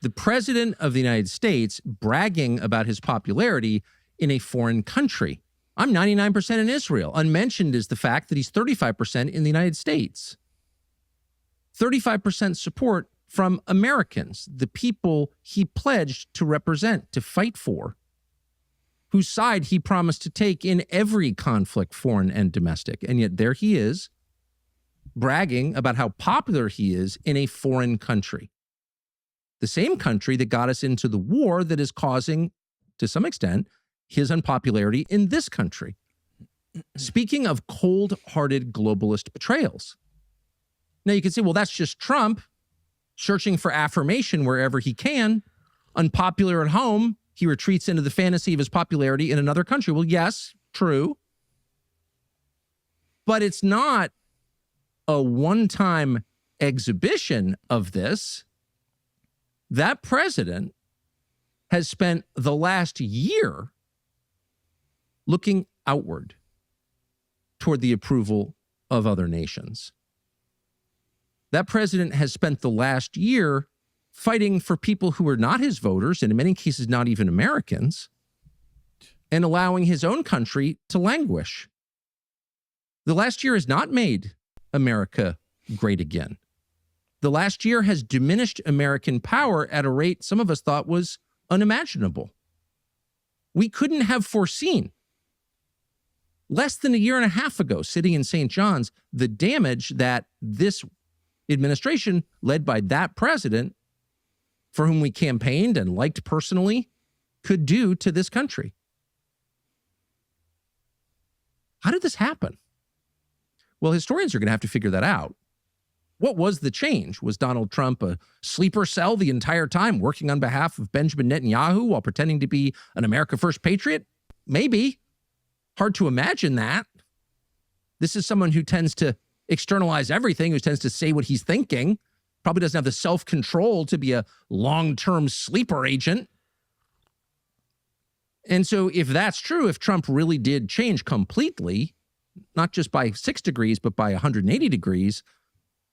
The president of the United States bragging about his popularity in a foreign country. I'm 99% in Israel. Unmentioned is the fact that he's 35% in the United States. 35% support from Americans, the people he pledged to represent, to fight for, whose side he promised to take in every conflict, foreign and domestic. And yet there he is, bragging about how popular he is in a foreign country. The same country that got us into the war that is causing, to some extent, his unpopularity in this country. Speaking of cold-hearted globalist betrayals. Now you can say, well, that's just Trump searching for affirmation wherever he can. Unpopular at home, he retreats into the fantasy of his popularity in another country. Well, yes, true. But it's not a one-time exhibition of this. That president has spent the last year looking outward toward the approval of other nations. That president has spent the last year fighting for people who are not his voters, and in many cases not even Americans, and allowing his own country to languish. The last year has not made America great again. The last year has diminished American power at a rate some of us thought was unimaginable. We couldn't have foreseen, less than a year and a half ago, sitting in St. John's, the damage that this administration, led by that president, for whom we campaigned and liked personally, could do to this country. How did this happen? Well, historians are going to have to figure that out. What was the change? Was Donald Trump a sleeper cell the entire time, working on behalf of Benjamin Netanyahu while pretending to be an America First patriot? Maybe. Hard to imagine that. This is someone who tends to externalize everything, who tends to say what he's thinking, probably doesn't have the self-control to be a long-term sleeper agent. And so if that's true, if Trump really did change completely, not just by 6 degrees, but by 180 degrees,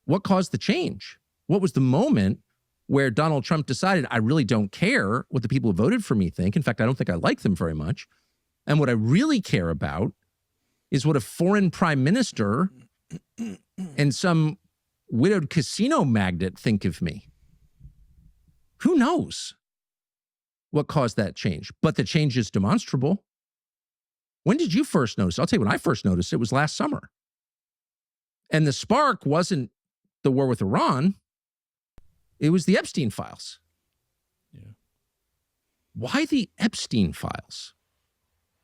what caused the change? What was the moment where Donald Trump decided, I really don't care what the people who voted for me think. In fact, I don't think I like them very much. And what I really care about is what a foreign prime minister and some widowed casino magnate think of me. Who knows what caused that change? But the change is demonstrable. When did you first notice? I'll tell you when I first noticed it was last summer. And the spark wasn't the war with Iran. It was the Epstein files. Yeah. Why the Epstein files?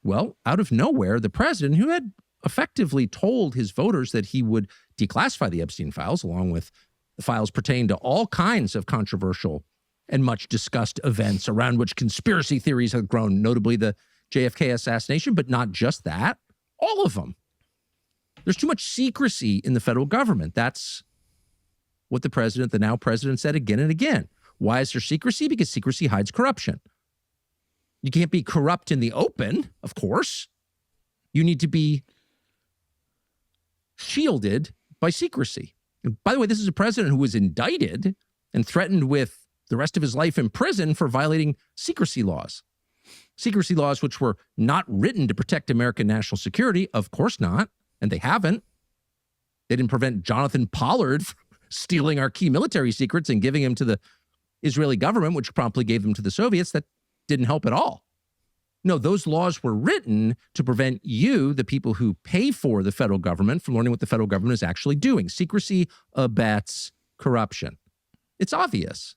Well, out of nowhere, the president, who had effectively told his voters that he would declassify the Epstein files, along with the files pertaining to all kinds of controversial and much discussed events around which conspiracy theories have grown, notably the JFK assassination, but not just that, all of them. There's too much secrecy in the federal government. That's what the president, the now president, said again and again. Why is there secrecy? Because secrecy hides corruption. You can't be corrupt in the open, of course. You need to be shielded by secrecy. And by the way, this is a president who was indicted and threatened with the rest of his life in prison for violating secrecy laws. Secrecy laws which were not written to protect American national security. Of course not. And they haven't. They didn't prevent Jonathan Pollard from stealing our key military secrets and giving them to the Israeli government, which promptly gave them to the Soviets. That didn't help at all. No, those laws were written to prevent you, the people who pay for the federal government, from learning what the federal government is actually doing. Secrecy abets corruption. It's obvious.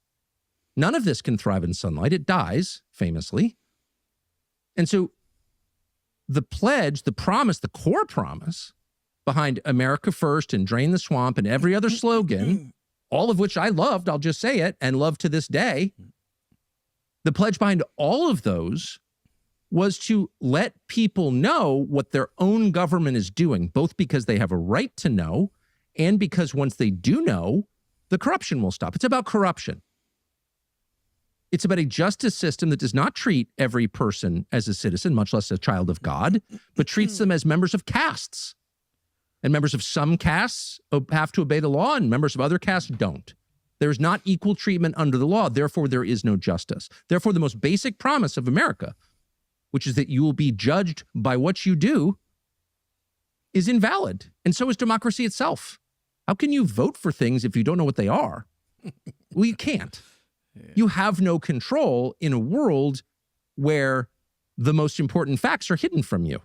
None of this can thrive in sunlight. It dies, famously. And so the pledge, the promise, the core promise behind America First and Drain the Swamp and every other slogan, all of which I loved, I'll just say it, and love to this day, the pledge behind all of those was to let people know what their own government is doing, both because they have a right to know and because once they do know, the corruption will stop. It's about corruption. It's about a justice system that does not treat every person as a citizen, much less a child of God, but treats them as members of castes. And members of some castes have to obey the law and members of other castes don't. There's not equal treatment under the law. Therefore, there is no justice. Therefore, the most basic promise of America, which is that you will be judged by what you do, is invalid. And so is democracy itself. How can you vote for things if you don't know what they are? Well, you can't. Yeah. You have no control in a world where the most important facts are hidden from you.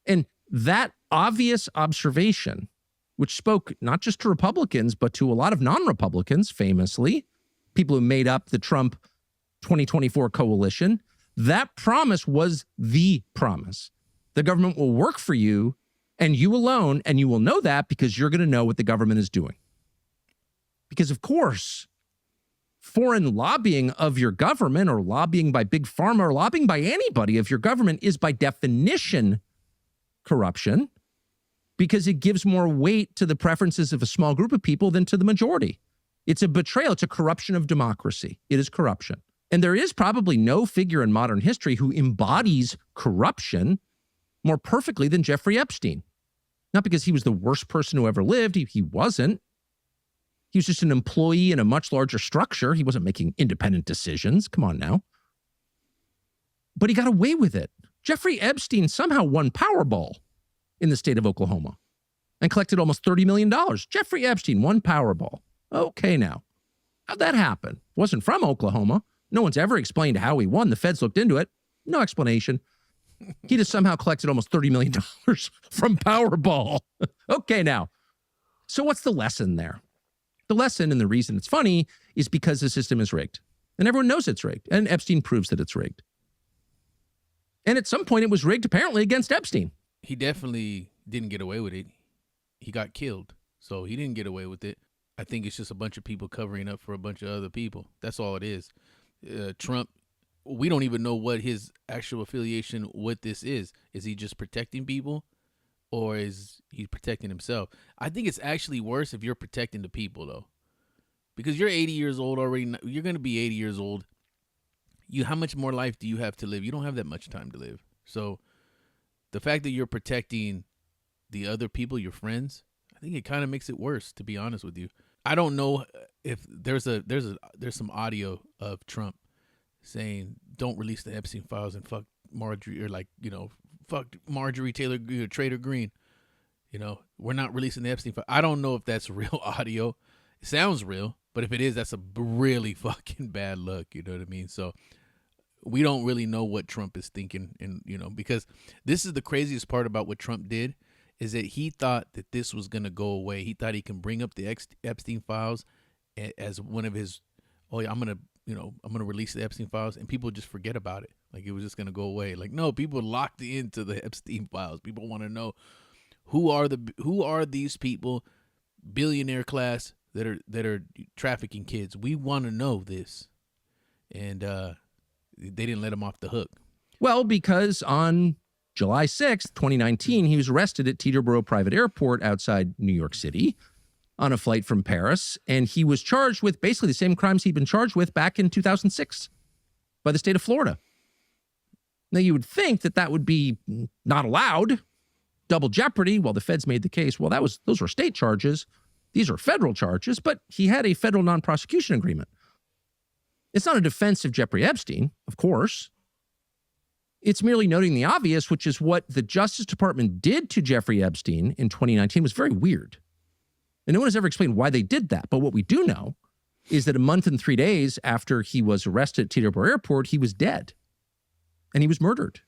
And that obvious observation, which spoke not just to Republicans, but to a lot of non-Republicans, famously, people who made up the Trump 2024 coalition, that promise was the promise. The government will work for you and you alone, and you will know that because you're going to know what the government is doing. Because, of course, foreign lobbying of your government or lobbying by big pharma or lobbying by anybody of your government is by definition corruption, because it gives more weight to the preferences of a small group of people than to the majority. It's a betrayal. It's a corruption of democracy. It is corruption. And there is probably no figure in modern history who embodies corruption more perfectly than Jeffrey Epstein. Not because he was the worst person who ever lived. He wasn't. He was just an employee in a much larger structure. He wasn't making independent decisions. Come on now. But he got away with it. Jeffrey Epstein somehow won Powerball in the state of Oklahoma and collected almost $30 million. Jeffrey Epstein won Powerball. Okay, now, how'd that happen? Wasn't from Oklahoma. No one's ever explained how he won. The feds looked into it. No explanation. He just somehow collected almost $30 million from Powerball. Okay, now, so what's the lesson there? The lesson, and the reason it's funny, is because the system is rigged. And everyone knows it's rigged. And Epstein proves that it's rigged. And at some point, it was rigged, apparently, against Epstein. He definitely didn't get away with it. He got killed. So he didn't get away with it. I think it's just a bunch of people covering up for a bunch of other people. That's all it is. Trump, we don't even know what his actual affiliation with this is. Is he just protecting people, or is he protecting himself? I think it's actually worse if you're protecting the people, though, because you're 80 years old already. You're going to be 80 years old. How much more life do you have to live? You don't have that much time to live. So the fact that you're protecting the other people, your friends, I think it kind of makes it worse, to be honest with you. I don't know if there's some audio of Trump saying, don't release the Epstein files and fuck Marjorie, or fuck Marjorie Taylor, Trader Green. We're not releasing the Epstein file. I don't know if that's real audio. It sounds real, but if it is, that's a really fucking bad look. You know what I mean? So we don't really know what Trump is thinking. And, because this is the craziest part about what Trump did, is that he thought that this was going to go away. He thought he can bring up the Epstein files as one of his, I'm going to release the Epstein files, and people just forget about it. Like it was just going to go away. Like, no, people locked into the Epstein files. People want to know who are these people, billionaire class, that are trafficking kids. We want to know this. And they didn't let him off the hook. Well, because on July 6th, 2019, he was arrested at Teterboro Private Airport outside New York City on a flight from Paris. And he was charged with basically the same crimes he'd been charged with back in 2006 by the state of Florida. Now, you would think that would be not allowed, double jeopardy. Well, the feds made the case. Well, those were state charges. These are federal charges, but he had a federal non-prosecution agreement. It's not a defense of Jeffrey Epstein, of course. It's merely noting the obvious, which is what the Justice Department did to Jeffrey Epstein in 2019 was very weird. And no one has ever explained why they did that. But what we do know is that a month and 3 days after he was arrested at Teterboro Airport, he was dead. And he was murdered.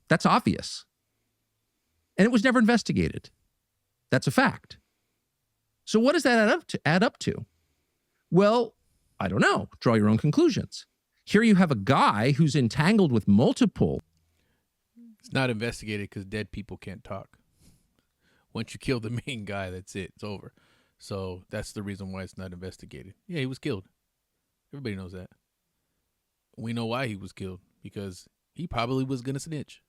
That's obvious. And it was never investigated. That's a fact. So what does that add up to? Well, I don't know. Draw your own conclusions. Here you have a guy who's entangled with multiple. It's not investigated because dead people can't talk. Once you kill the main guy, that's it. It's over. So that's the reason why it's not investigated. Yeah, he was killed. Everybody knows that. We know why he was killed, because he probably was going to snitch.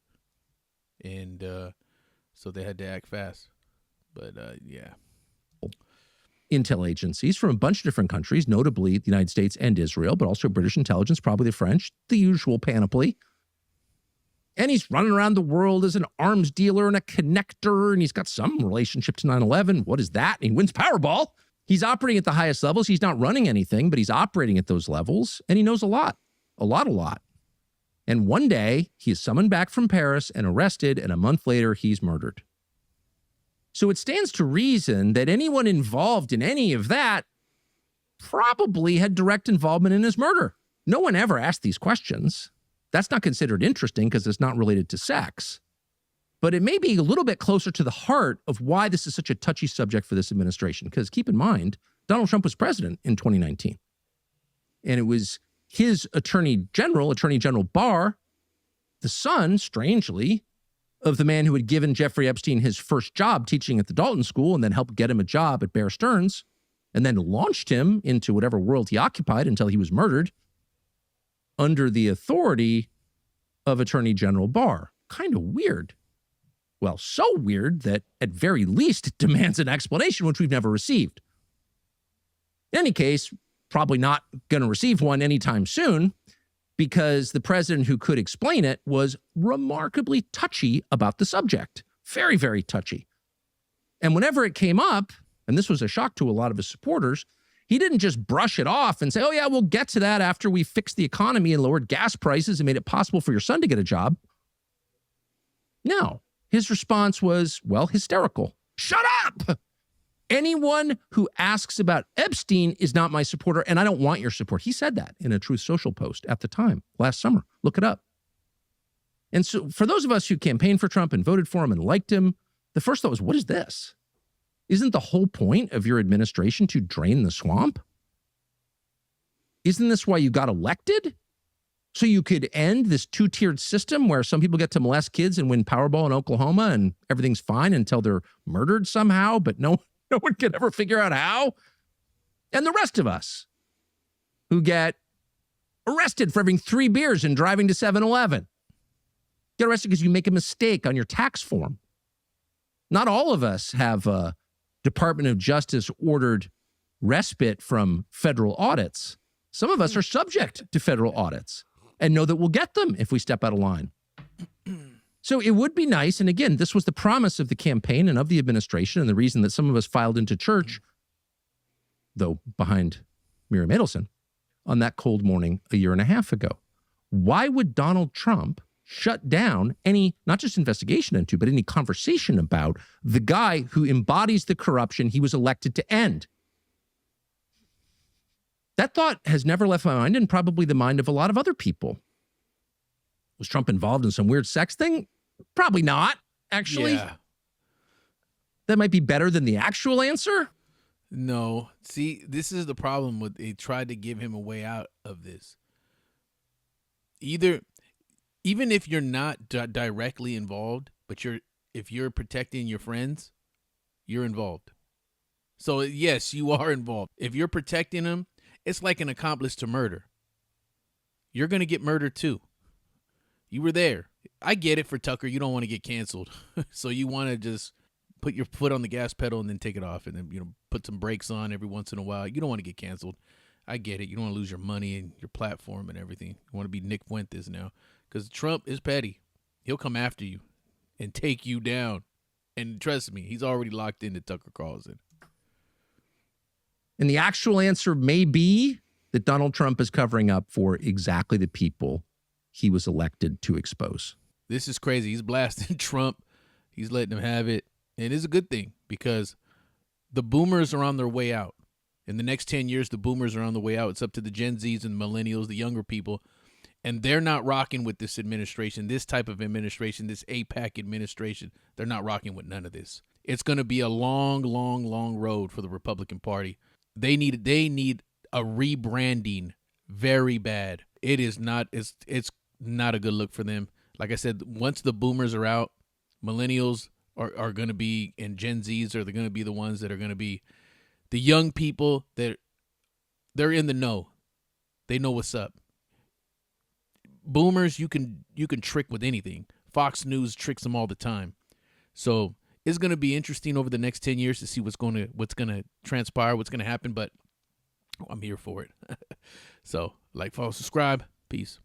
And so they had to act fast. But yeah. Intel agencies from a bunch of different countries, notably the United States and Israel, but also British intelligence, probably the French, the usual panoply. And he's running around the world as an arms dealer and a connector, and he's got some relationship to 9/11. What is that? And he wins Powerball. He's operating at the highest levels. He's not running anything, but he's operating at those levels, and he knows a lot. And one day, he is summoned back from Paris and arrested, and a month later, he's murdered. So it stands to reason that anyone involved in any of that probably had direct involvement in his murder. No one ever asked these questions. That's not considered interesting because it's not related to sex. But it may be a little bit closer to the heart of why this is such a touchy subject for this administration. Because keep in mind, Donald Trump was president in 2019. And it was his Attorney General Barr, the son, strangely, of the man who had given Jeffrey Epstein his first job teaching at the Dalton School and then helped get him a job at Bear Stearns and then launched him into whatever world he occupied until he was murdered under the authority of Attorney General Barr. Kind of weird. Well, so weird that at very least it demands an explanation, which we've never received. In any case, probably not going to receive one anytime soon because the president who could explain it was remarkably touchy about the subject. Very, very touchy. And whenever it came up, and this was a shock to a lot of his supporters, he didn't just brush it off and say, oh yeah, we'll get to that after we fixed the economy and lowered gas prices and made it possible for your son to get a job. No, his response was, well, hysterical. Shut up! Anyone who asks about Epstein is not my supporter, and I don't want your support. He said that in a Truth Social post at the time, last summer. Look it up. And so for those of us who campaigned for Trump and voted for him and liked him, the first thought was, what is this? Isn't the whole point of your administration to drain the swamp? Isn't this why you got elected? So you could end this two-tiered system where some people get to molest kids and win Powerball in Oklahoma and everything's fine until they're murdered somehow, but no one can ever figure out how. And the rest of us who get arrested for having 3 beers and driving to 7-Eleven. Get arrested because you make a mistake on your tax form. Not all of us have a Department of Justice ordered respite from federal audits. Some of us are subject to federal audits and know that we'll get them if we step out of line. So it would be nice, and again, this was the promise of the campaign and of the administration and the reason that some of us filed into church, though behind Miriam Adelson, on that cold morning a year and a half ago. Why would Donald Trump shut down any, not just investigation into, but any conversation about the guy who embodies the corruption he was elected to end? That thought has never left my mind and probably the mind of a lot of other people. Was Trump involved in some weird sex thing? Probably not, actually. Yeah. That might be better than the actual answer. No. See, this is the problem with they tried to give him a way out of this. Even if you're not directly involved, but if you're protecting your friends, you're involved. So yes, you are involved. If you're protecting them, it's like an accomplice to murder. You're going to get murdered too. You were there. I get it for Tucker. You don't want to get canceled. So you want to just put your foot on the gas pedal and then take it off and then, put some brakes on every once in a while. You don't want to get canceled. I get it. You don't want to lose your money and your platform and everything. You want to be Nick Fuentes now because Trump is petty. He'll come after you and take you down. And trust me, he's already locked into Tucker Carlson. And the actual answer may be that Donald Trump is covering up for exactly the people he was elected to expose. This is crazy. He's blasting Trump. He's letting him have it. And it's a good thing because the boomers are on their way out. In the next 10 years, the boomers are on the way out. It's up to the Gen Zs and the millennials, the younger people. And they're not rocking with this administration, this type of administration, this AIPAC administration. They're not rocking with none of this. It's going to be a long, long, long road for the Republican Party. They need a rebranding very bad. It's not a good look for them. Like I said, once the boomers are out, millennials are going to be, and Gen Zs are going to be the ones that are going to be the young people that they're in the know. They know what's up. Boomers, you can trick with anything. Fox News tricks them all the time. So it's going to be interesting over the next 10 years to see what's going to transpire, what's going to happen, but I'm here for it. So, like, follow, subscribe. Peace.